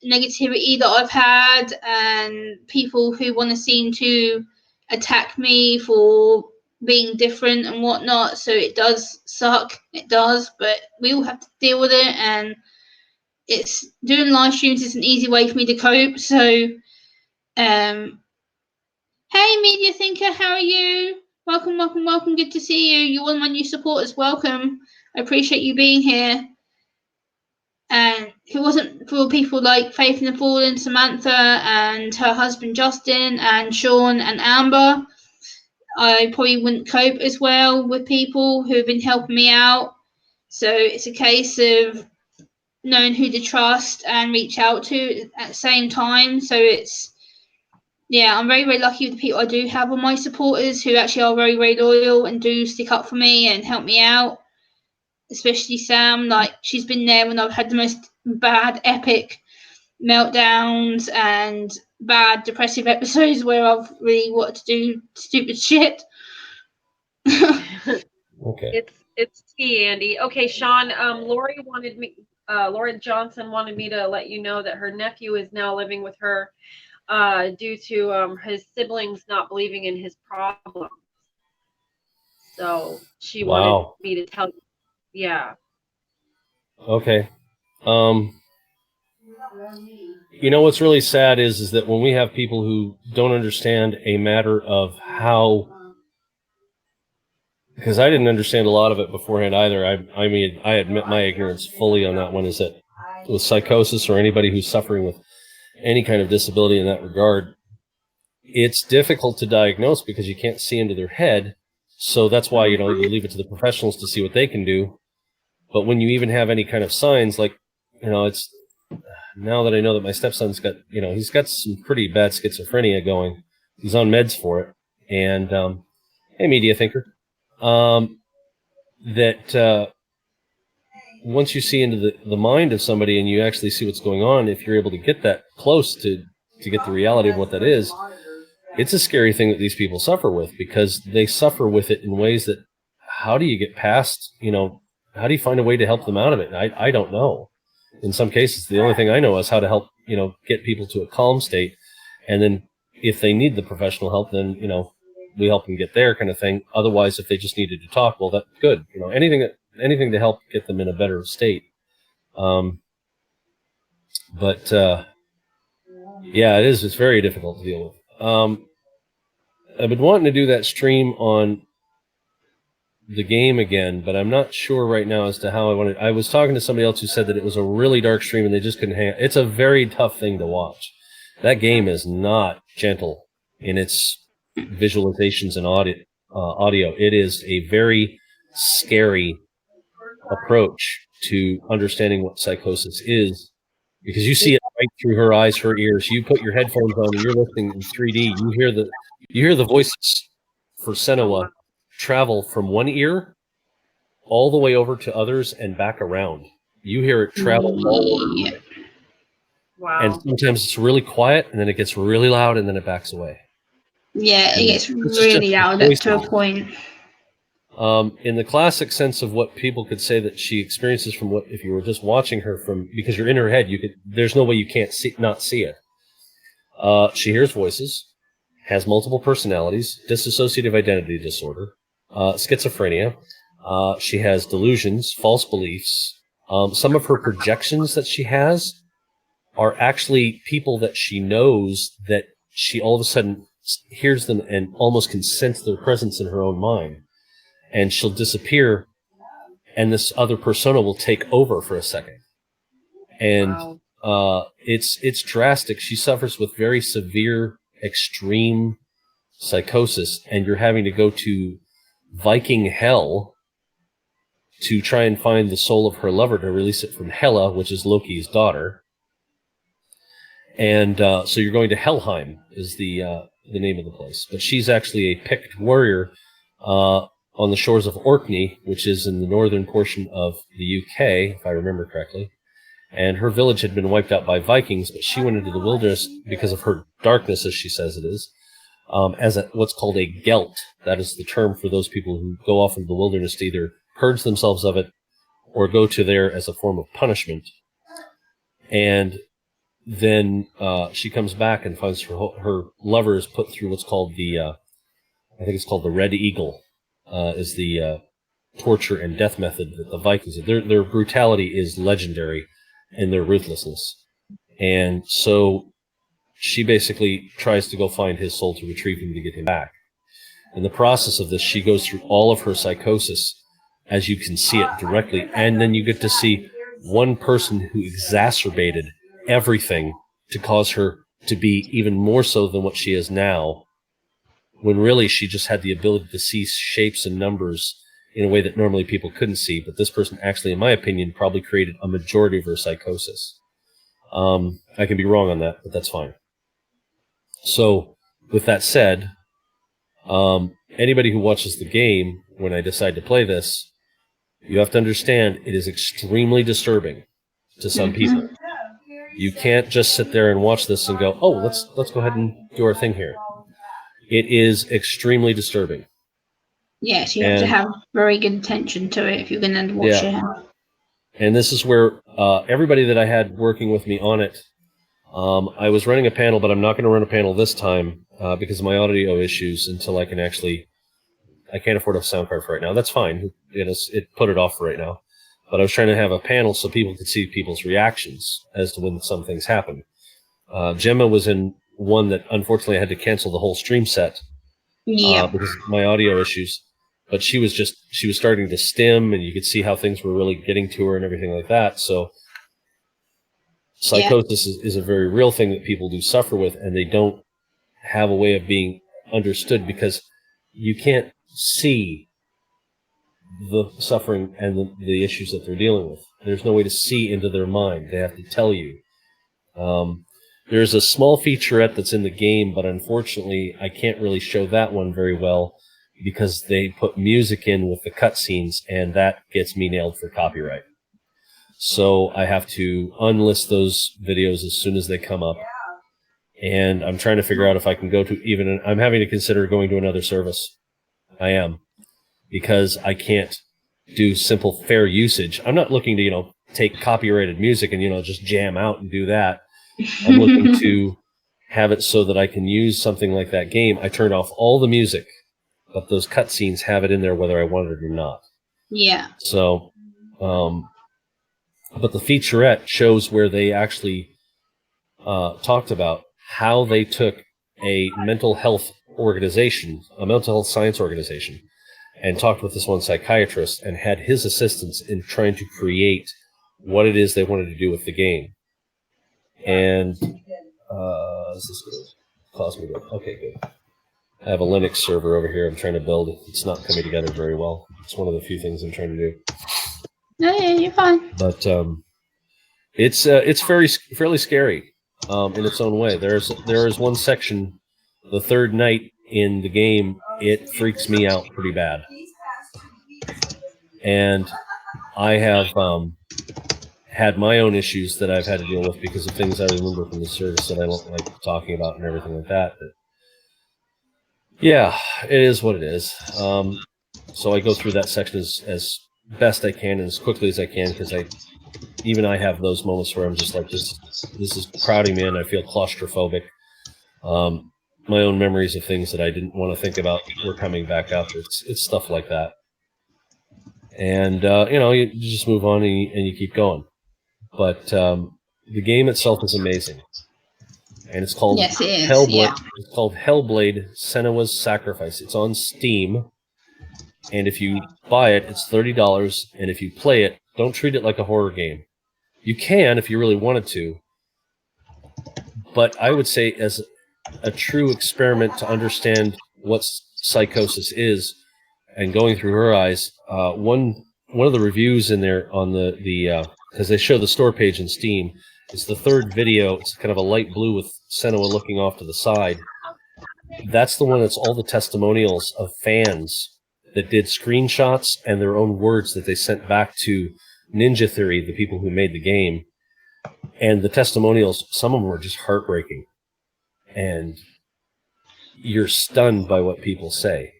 negativity that I've had, and people who want to seem to attack me for being different and whatnot. So it does suck. It does, but we all have to deal with it. And it's doing live streams is an easy way for me to cope. So, hey, Media Thinker, how are you? Welcome, welcome, welcome. Good to see you. You're one of my new supporters. Welcome. I appreciate you being here. And if it wasn't for people like Faith in the Fallen, Samantha, and her husband Justin, and Sean and Amber, I probably wouldn't cope as well with people who have been helping me out. So it's a case of knowing who to trust and reach out to at the same time. So I'm very, very lucky with the people I do have on my supporters, who actually are very, very loyal and do stick up for me and help me out. Especially Sam, like she's been there when I've had the most bad, epic meltdowns and bad depressive episodes where I've really wanted to do stupid shit. Okay. It's tea, Andy. Okay, Sean. Lori Johnson wanted me to let you know that her nephew is now living with her due to his siblings not believing in his problems. So she wanted me to tell you. Yeah. Okay. You know what's really sad is that when we have people who don't understand a matter of how, because I didn't understand a lot of it beforehand either. I mean, I admit my ignorance fully on that one, is that with psychosis or anybody who's suffering with any kind of disability in that regard, it's difficult to diagnose because you can't see into their head. So that's why, you leave it to the professionals to see what they can do. But when you even have any kind of signs, like, it's, now that I know that my stepson's got, he's got some pretty bad schizophrenia going. He's on meds for it. And, hey, Media Thinker, that once you see into the mind of somebody and you actually see what's going on, if you're able to get that close to get the reality of what that is, it's a scary thing that these people suffer with, because they suffer with it in ways that, how do you get past, you find a way to help them out of it? And I don't know. In some cases, the only thing I know is how to help, get people to a calm state. And then if they need the professional help, then, we help them get there kind of thing. Otherwise, if they just needed to talk, well, that's good. Anything to help get them in a better state. But yeah, it is. It's very difficult to deal with. I've been wanting to do that stream on the game again, but I'm not sure right now as to how I want it. I was talking to somebody else who said that it was a really dark stream and they just couldn't hang out. It's a very tough thing to watch. That game is not gentle in its visualizations and audio. It is a very scary approach to understanding what psychosis is, because you see it right through her eyes, her ears. You put your headphones on and you're listening in 3D. You hear the voices for Senua travel from one ear all the way over to others and back around. You hear it travel all over. Wow. And sometimes it's really quiet, and then it gets really loud, and then it backs away. Yeah, it gets really loud up to a point. In the classic sense of what people could say that she experiences from what, if you were just watching her from, because you're in her head, there's no way you can't not see it. She hears voices, has multiple personalities, dissociative identity disorder, schizophrenia. She has delusions, false beliefs. Some of her projections that she has are actually people that she knows, that she all of a sudden hears them and almost can sense their presence in her own mind. And she'll disappear, and this other persona will take over for a second. And wow. It's drastic. She suffers with very severe, extreme psychosis, and you're having to go to Viking hell to try and find the soul of her lover to release it from Hela, which is Loki's daughter. And so you're going to Helheim is the name of the place. But she's actually a picked warrior on the shores of Orkney, which is in the northern portion of the UK, if I remember correctly. And her village had been wiped out by Vikings, but she went into the wilderness because of her darkness, as she says it is, as what's called a gelt. That is the term for those people who go off into the wilderness to either purge themselves of it or go to there as a form of punishment. And then she comes back and finds her lover is put through what's called I think it's called the Red Eagle, is the torture and death method that the Vikings did. Their brutality is legendary in their ruthlessness. And so she basically tries to go find his soul to retrieve him to get him back. In the process of this, she goes through all of her psychosis, as you can see it directly, and then you get to see one person who exacerbated everything to cause her to be even more so than what she is now, when really she just had the ability to see shapes and numbers in a way that normally people couldn't see. But this person actually, in my opinion, probably created a majority of her psychosis. I can be wrong on that, but that's fine. So, with that said, anybody who watches the game, when I decide to play this, you have to understand it is extremely disturbing to some people. You can't just sit there and watch this and go, oh, let's go ahead and do our thing here. It is extremely disturbing. Yes, you have to have very good attention to it if you're going to watch it. And this is where everybody that I had working with me on it, I was running a panel, but I'm not going to run a panel this time because of my audio issues until I can actually, I can't afford a sound card for right now. That's fine. It put it off for right now. But I was trying to have a panel so people could see people's reactions as to when some things happen. Gemma was in one that unfortunately I had to cancel the whole stream set because of my audio issues. But she was starting to stim, and you could see how things were really getting to her and everything like that. So psychosis is a very real thing that people do suffer with, and they don't have a way of being understood because you can't see the suffering and the issues that they're dealing with. There's no way to see into their mind. They have to tell you. There's a small featurette that's in the game, but unfortunately I can't really show that one very well because they put music in with the cutscenes, and that gets me nailed for copyright. So I have to unlist those videos as soon as they come up. And I'm trying to figure out if I can go to I'm having to consider going to another service. I am. Because I can't do simple fair usage. I'm not looking to, take copyrighted music and, just jam out and do that. I'm looking to have it so that I can use something like that game. I turned off all the music, but those cutscenes have it in there whether I want it or not. Yeah. So, but the featurette shows where they actually talked about how they took a mental health organization, a mental health science organization, and talked with this one psychiatrist and had his assistance in trying to create what it is they wanted to do with the game. And is this good? Cosmo good. Okay, good. I have a Linux server over here I'm trying to build. It's not coming together very well. It's one of the few things I'm trying to do. No, yeah, you're fine. But it's fairly scary in its own way. There is one section, the third night in the game, it freaks me out pretty bad. And I have had my own issues that I've had to deal with because of things I remember from the service that I don't like talking about and everything like that. But yeah, it is what it is. So I go through that section as best I can and as quickly as I can because I have those moments where I'm just like, this is crowding me in. I feel claustrophobic. My own memories of things that I didn't want to think about were coming back up. It's stuff like that. And, you just move on and you keep going. But the game itself is amazing. And it's called Hellblade. Yeah. It's called Hellblade: Senua's Sacrifice. It's on Steam. And if you buy it, it's $30. And if you play it, don't treat it like a horror game. You can if you really wanted to. But I would say as a true experiment to understand what psychosis is, and going through her eyes, one of the reviews in there on the because they show the store page in Steam, it's the third video. It's kind of a light blue with Senua looking off to the side. That's the one that's all the testimonials of fans that did screenshots and their own words that they sent back to Ninja Theory, the people who made the game. And the testimonials, some of them were just heartbreaking. And you're stunned by what people say.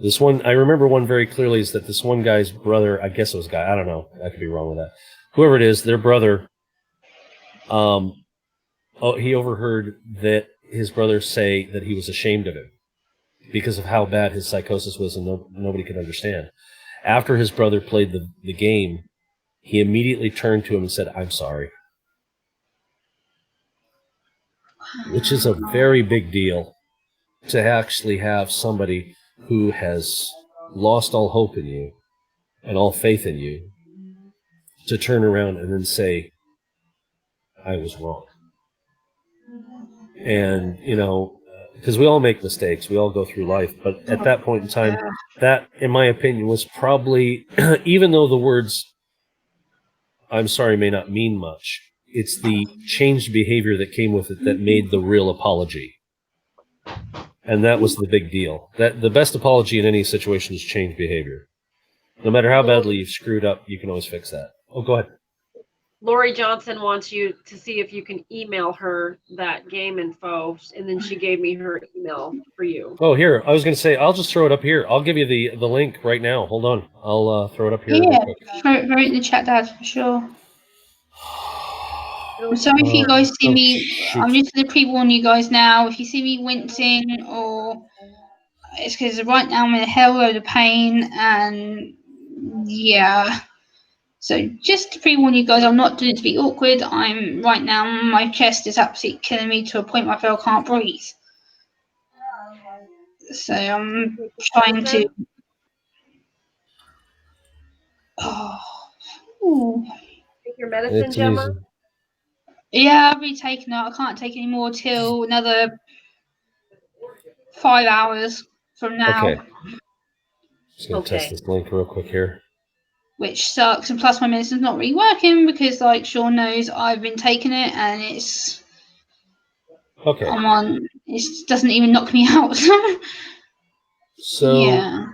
This one, I remember one very clearly, is that this one guy's brother, I guess it was a guy, I don't know, I could be wrong with that. Whoever it is, their brother, he overheard that his brother say that he was ashamed of him because of how bad his psychosis was and nobody could understand. After his brother played the game, he immediately turned to him and said, "I'm sorry." Which is a very big deal to actually have somebody who has lost all hope in you and all faith in you to turn around and then say, "I was wrong." And, because we all make mistakes, we all go through life, but at that point in time, that, in my opinion, was probably, even though the words "I'm sorry" may not mean much, it's the changed behavior that came with it that made the real apology. And that was the big deal. That the best apology in any situation is change behavior. No matter how badly you've screwed up, you can always fix that. Oh, go ahead. Lori Johnson wants you to see if you can email her that game info, and then she gave me her email for you. Oh, here. I was going to say, I'll just throw it up here. I'll give you the link right now. Hold on. I'll throw it up here. Yeah, throw it in the chat, Dad, for sure. I'm sorry if you guys see me. Shoot. I'm just going to pre-warn you guys now. If you see me wincing, or it's because right now I'm in a hell load of pain, and yeah. So just to pre-warn you guys, I'm not doing it to be awkward. I'm right now, my chest is absolutely killing me to a point where I feel I can't breathe. So I'm trying to. Take your medicine, Gemma? Yeah, I'll be taking it. I can't take any more till another 5 hours from now. Okay. Just going to test this link real quick here. Which sucks, and plus my medicine's not really working because, like Sean knows, I've been taking it and it's okay. It doesn't even knock me out. So yeah.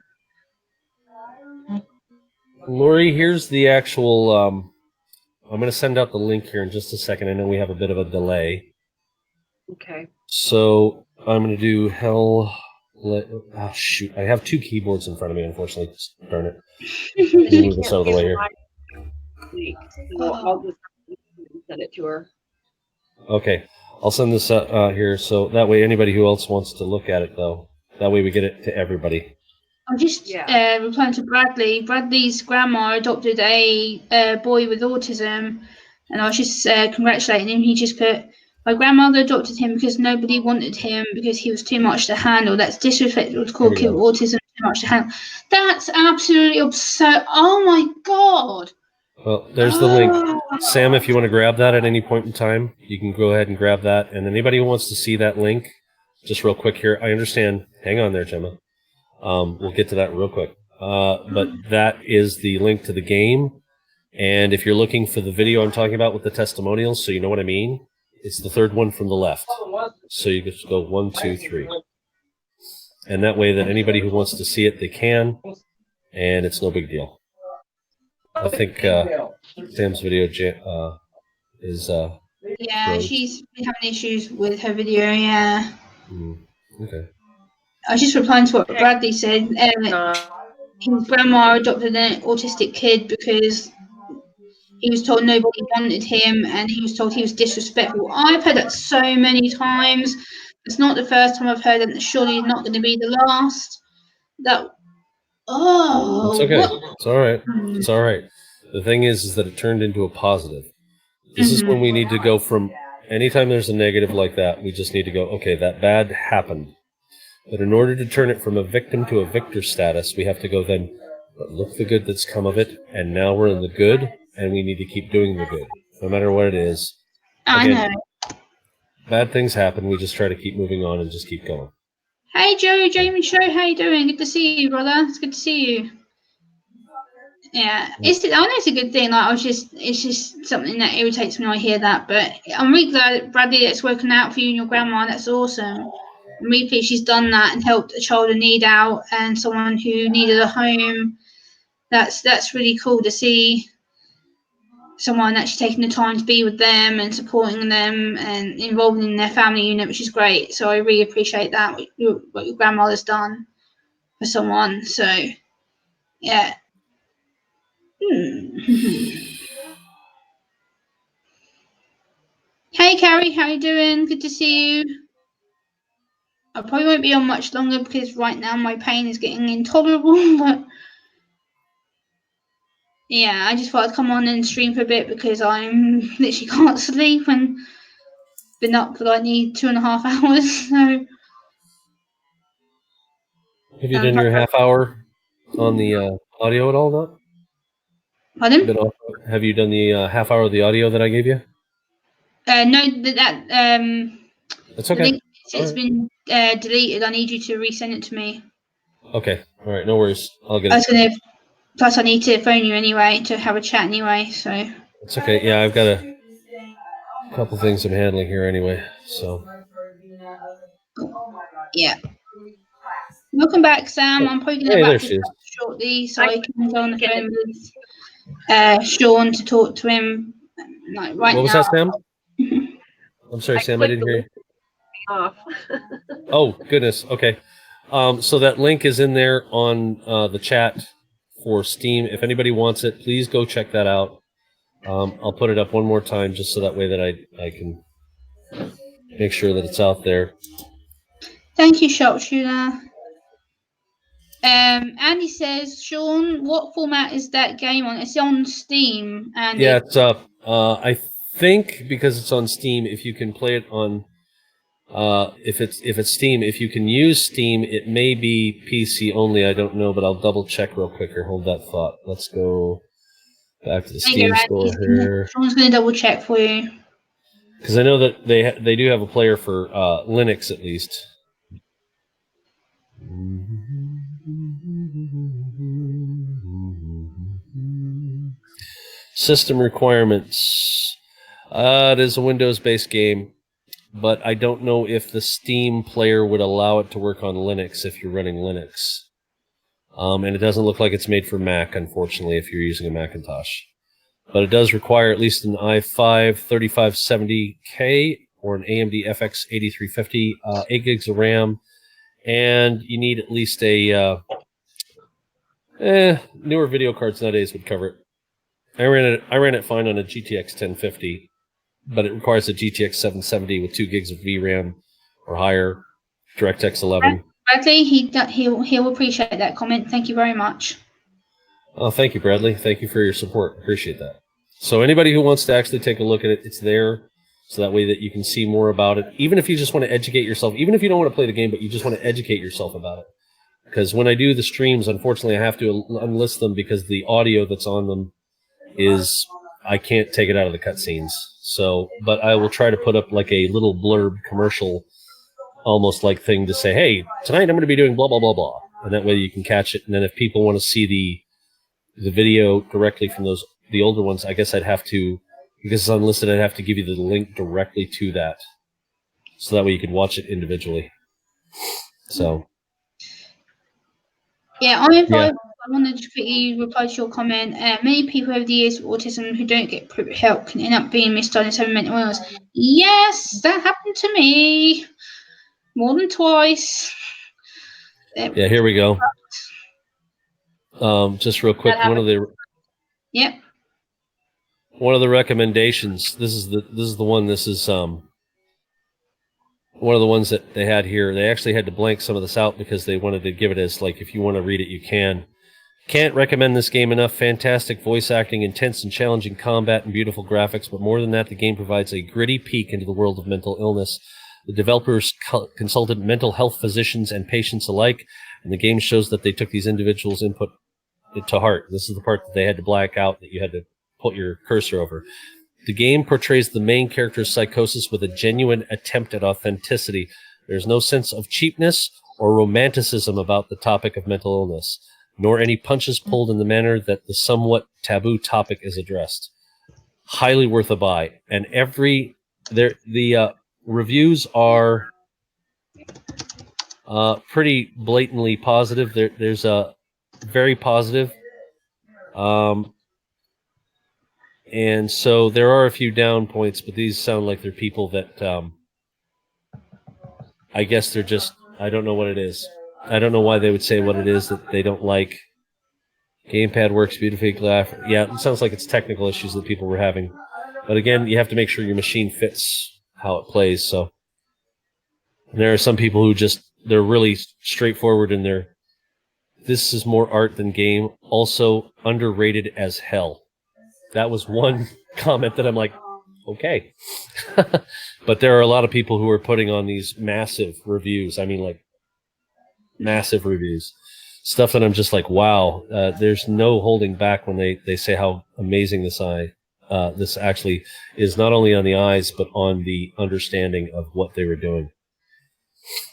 Lori, here's the actual. I'm going to send out the link here in just a second. I know we have a bit of a delay. Okay. So I'm going to do Hellblade shoot, I have two keyboards in front of me. Unfortunately, darn it. She Let me move can't this out of the see way the here. link, so I'll just send it to her. Okay, I'll send this here, so that way anybody who else wants to look at it, though, that way we get it to everybody. I'm just Yeah. replying to Bradley. Bradley's grandma adopted a boy with autism, and I was just congratulating him. He just put, my grandmother adopted him because nobody wanted him because he was too much to handle. That's disrespectful to call There we kid with go. autism too much to handle. That's absolutely absurd. Oh my god. Well, there's the link. Oh. Sam, if you want to grab that at any point in time, you can go ahead and grab that. And anybody who wants to see that link, just real quick here, I understand. Hang on there, Gemma. We'll get to that real quick. But that is the link to the game. And if you're looking for the video I'm talking about with the testimonials, so you know what I mean, it's the third one from the left. So you just go 1, 2, 3. And that way that anybody who wants to see it, they can. And it's no big deal. I think Sam's video is... Yeah, froze. she's been having issues with her video, yeah. Okay. I was just replying to what Bradley said. Uh, His grandma adopted an autistic kid because he was told nobody wanted him and he was told he was disrespectful. I've heard that so many times. It's not the first time I've heard it, and surely not going to be the last. That, It's okay. It's all right. It's all right. The thing is that it turned into a positive. This is when we need to go from anytime there's a negative like that, we just need to go, okay, that bad happened. But in order to turn it from a victim to a victor status, we have to go then, but look the good that's come of it, and now we're in the good, and we need to keep doing the good, no matter what it is. Again, I know. bad things happen, we just try to keep moving on and just keep going. Hey Joe, Jamie Show, how you doing? Good to see you, brother. It's good to see you. Yeah, I know it's a good thing. Like it's just something that irritates me when I hear that. But I'm really glad, Bradley, that's working out for you and your grandma. That's awesome. I'm really pleased she's done that and helped a child in need out and someone who needed a home. That's really cool to see someone actually taking the time to be with them and supporting them and involving in their family unit, which is great. So I really appreciate that what your grandmother's done for someone. So yeah. Hey Carrie, how you doing? Good to see you. I probably won't be on much longer because right now my pain is getting intolerable, but yeah, I just thought I'd come on and stream for a bit because I'm literally can't sleep and been up for like 2.5 hours. So Have you done your half hour on the audio at all, though? pardon? Have you done the half hour of the audio that I gave you? No, That's the okay. link it's been deleted. I need you to resend it to me. Okay. All right. No worries. I'll get I it. was gonna. Plus, I need to phone you anyway to have a chat anyway. So It's okay. Yeah, I've got a couple things I'm handling here anyway. So yeah. Welcome back, Sam. I'm probably gonna hey, wrap there this she is. up shortly so I I can go on the get phone it. with Sean to talk to him like right What was now. that, Sam? I'm sorry, Sam. I didn't hear you. Off. Oh goodness. Okay. So that link is in there on the chat for Steam. If anybody wants it, please go check that out. I'll put it up one more time just so that way that I can make sure that it's out there. Thank you, Sharpshooter. Andy says, Sean, what format is that game on? It's on Steam, Andy. Yeah, it's up. I think because it's on Steam, if you can play it on, if it's Steam, if you can use Steam, it may be PC only. I don't know, but I'll double check real quick here. Hold that thought. Let's go back to the Steam store here. Sean's going to double check for you. Because I know that they do have a player for Linux at least. System requirements. It is a Windows-based game, but I don't know if the Steam player would allow it to work on Linux if you're running Linux. And it doesn't look like it's made for Mac, unfortunately, if you're using a Macintosh. But it does require at least an i5 3570K or an AMD FX 8350, 8 gigs of RAM, and you need at least a newer video cards nowadays would cover it. I ran it fine on a GTX 1050, but it requires a GTX 770 with 2 gigs of VRAM or higher, DirectX 11. Bradley, he'll appreciate that comment. Thank you very much. Oh, thank you, Bradley. Thank you for your support. Appreciate that. So anybody who wants to actually take a look at it, it's there, so that way that you can see more about it. Even if you just want to educate yourself, even if you don't want to play the game, but you just want to educate yourself about it. Because when I do the streams, unfortunately, I have to unlist them because the audio that's on them is, I can't take it out of the cutscenes. So, but I will try to put up like a little blurb commercial, almost like thing to say, hey, tonight I'm going to be doing blah, blah, blah, blah. And that way you can catch it. And then if people want to see the video directly from the older ones, I guess I'd have to, because it's unlisted, I'd have to give you the link directly to that. So that way you could watch it individually. So. Yeah, I wanted to quickly reply to your comment. Many people over the years with autism who don't get appropriate help can end up being misdiagnosed having mental illness. Yes, that happened to me more than twice. Yeah, here we go. Just real quick, one of the recommendations. This is the one. This is one of the ones that they had here. They actually had to blank some of this out because they wanted to give it as like, if you want to read it, you can. Can't recommend this game enough. Fantastic voice acting, intense and challenging combat, and beautiful graphics. But more than that, the game provides a gritty peek into the world of mental illness. The developers consulted mental health physicians and patients alike, and the game shows that they took these individuals' input to heart. This is the part that they had to black out, that you had to put your cursor over. The game portrays the main character's psychosis with a genuine attempt at authenticity. There's no sense of cheapness or romanticism about the topic of mental illness, nor any punches pulled in the manner that the somewhat taboo topic is addressed. Highly worth a buy. And the reviews are pretty blatantly positive. There's a very positive. And so there are a few down points, but these sound like they're people that I guess they're just, I don't know what it is. I don't know why they would say what it is that they don't like. Gamepad works beautifully. Yeah, it sounds like it's technical issues that people were having. But again, you have to make sure your machine fits how it plays. So and there are some people who they're really straightforward in their, this is more art than game. Also underrated as hell. That was one comment that I'm like, okay. But there are a lot of people who are putting on these massive reviews. I mean, like, massive reviews. Stuff that I'm just like, wow. There's no holding back when they say how amazing this actually is, not only on the eyes, but on the understanding of what they were doing.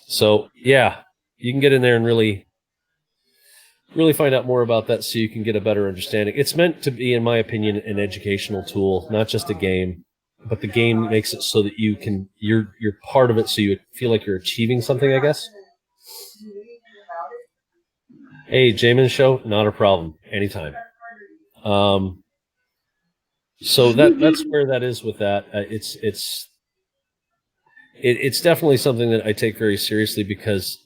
So, yeah, you can get in there and really find out more about that so you can get a better understanding. It's meant to be, in my opinion, an educational tool, not just a game. But the game makes it so that you're part of it, so you feel like you're achieving something, I guess. Hey, Jamin Show, not a problem. Anytime. So that's where that is with that. It's definitely something that I take very seriously because,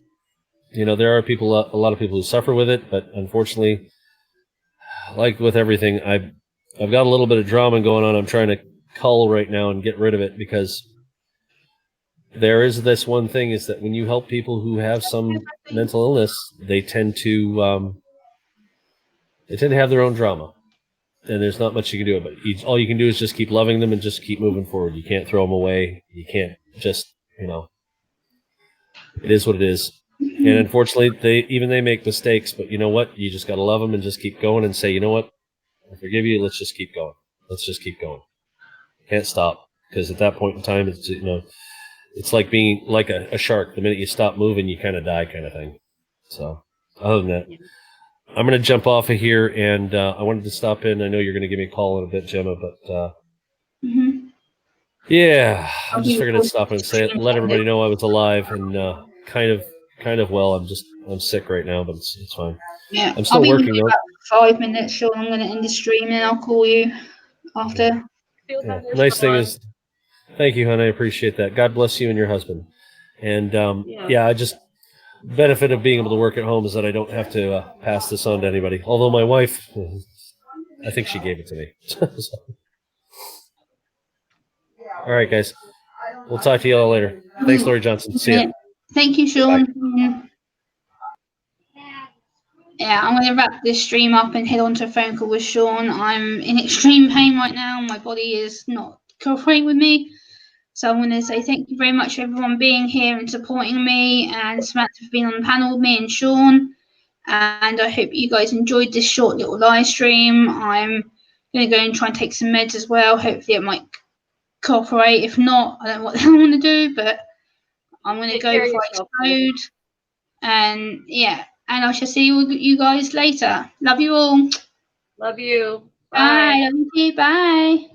there are a lot of people who suffer with it, but unfortunately, like with everything, I've got a little bit of drama going on. I'm trying to cull right now and get rid of it, because there is this one thing, is that when you help people who have some mental illness, they tend to have their own drama, and there's not much you can do about it. All you can do is just keep loving them and just keep moving forward. You can't throw them away. You can't just, it is what it is. And unfortunately, they make mistakes, but you know what? You just got to love them and just keep going and say, you know what? I forgive you. Let's just keep going. Let's just keep going. Can't stop, because at that point in time, it's, it's like being like a shark. The minute you stop moving, you kind of die, kind of thing. So, other than that, I'm going to jump off of here, and I wanted to stop in. I know you're going to give me a call in a bit, Gemma, but yeah, I just figured I'd stop in and let everybody know I was alive and kind of well. I'm sick right now, but it's fine. Yeah, I'm still working though. About 5 minutes, Sean. I'm going to end the stream and I'll call you after. Yeah. Nice thing is, thank you, hon. I appreciate that. God bless you and your husband. And benefit of being able to work at home is that I don't have to pass this on to anybody. Although my wife, I think she gave it to me. So. All right, guys. We'll talk to you all later. Thanks, Lori Johnson. See ya. Thank you, Sean. Yeah, I'm going to wrap this stream up and head on to a phone call with Sean. I'm in extreme pain right now. My body is not cooperating with me. So I'm going to say thank you very much for everyone being here and supporting me, and Samantha for being on the panel with me and Sean. And I hope you guys enjoyed this short little live stream. I'm going to go and try and take some meds as well. Hopefully it might cooperate. If not, I don't know what I want to do, but I'm going to go before I explode. And yeah, and I shall see you guys later. Love you all. Love you. Bye. Love you. Bye.